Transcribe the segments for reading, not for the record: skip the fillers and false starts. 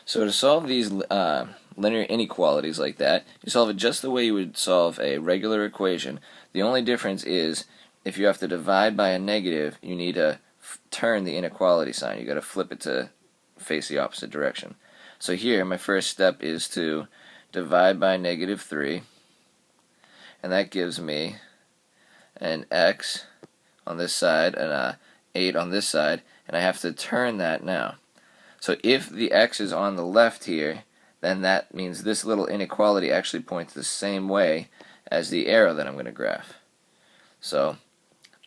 So to solve these linear inequalities like that, you solve it just the way you would solve a regular equation. The only difference is if you have to divide by a negative, you need to turn the inequality sign. You got to flip it to face the opposite direction. So here, my first step is to divide by -3, and that gives me an x on this side and a 8 on this side, and I have to turn that now. So if the x is on the left here, then that means this little inequality actually points the same way as the arrow that I'm going to graph. So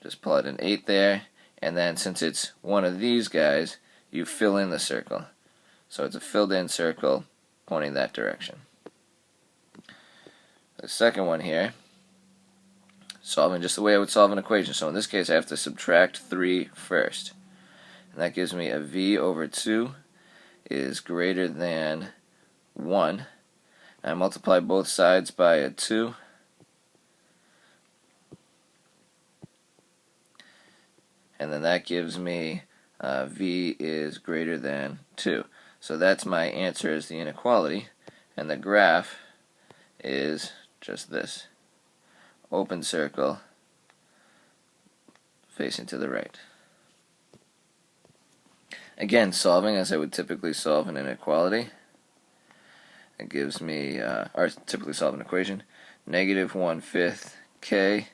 just plot an 8 there, and then since it's one of these guys, you fill in the circle. So it's a filled in circle pointing that direction. The second one here, solving just the way I would solve an equation. So in this case I have to subtract 3 first. And that gives me a v over 2 is greater than 1. I multiply both sides by a 2. And then that gives me v is greater than 2. So that's my answer as the inequality. And the graph is just this. Open circle facing to the right. Again, solving as I would typically solve an inequality. It gives me, or typically solve an equation. -1/5 k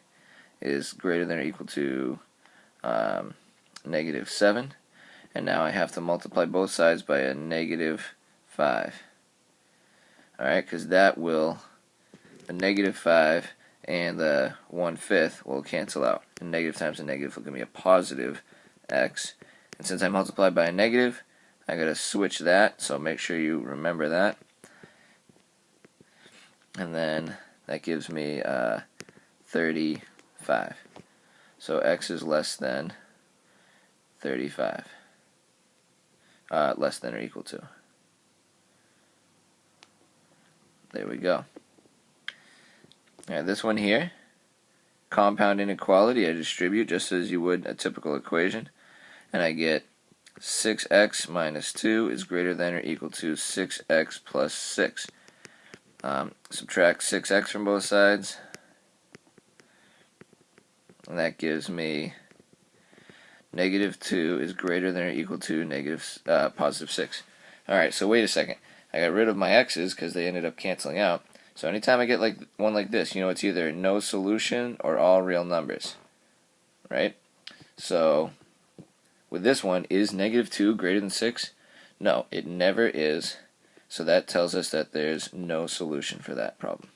is greater than or equal to -7. And now I have to multiply both sides by a -5. Alright, because that will, the -5 and the 1/5 will cancel out. And negative times a negative will give me a positive x. And since I multiplied by a negative, I gotta switch that, so make sure you remember that. And then that gives me 35. So x is less than 35. Less than or equal to. There we go. Alright, this one here, compound inequality, I distribute just as you would a typical equation. And I get 6x minus 2 is greater than or equal to 6x plus 6. Subtract 6x from both sides, and that gives me -2 is greater than or equal to positive 6. Alright, so wait a second. I got rid of my x's because they ended up canceling out. So anytime I get like one like this, you know it's either no solution or all real numbers. Right? So with this one, is -2 greater than 6? No, it never is. So that tells us that there's no solution for that problem.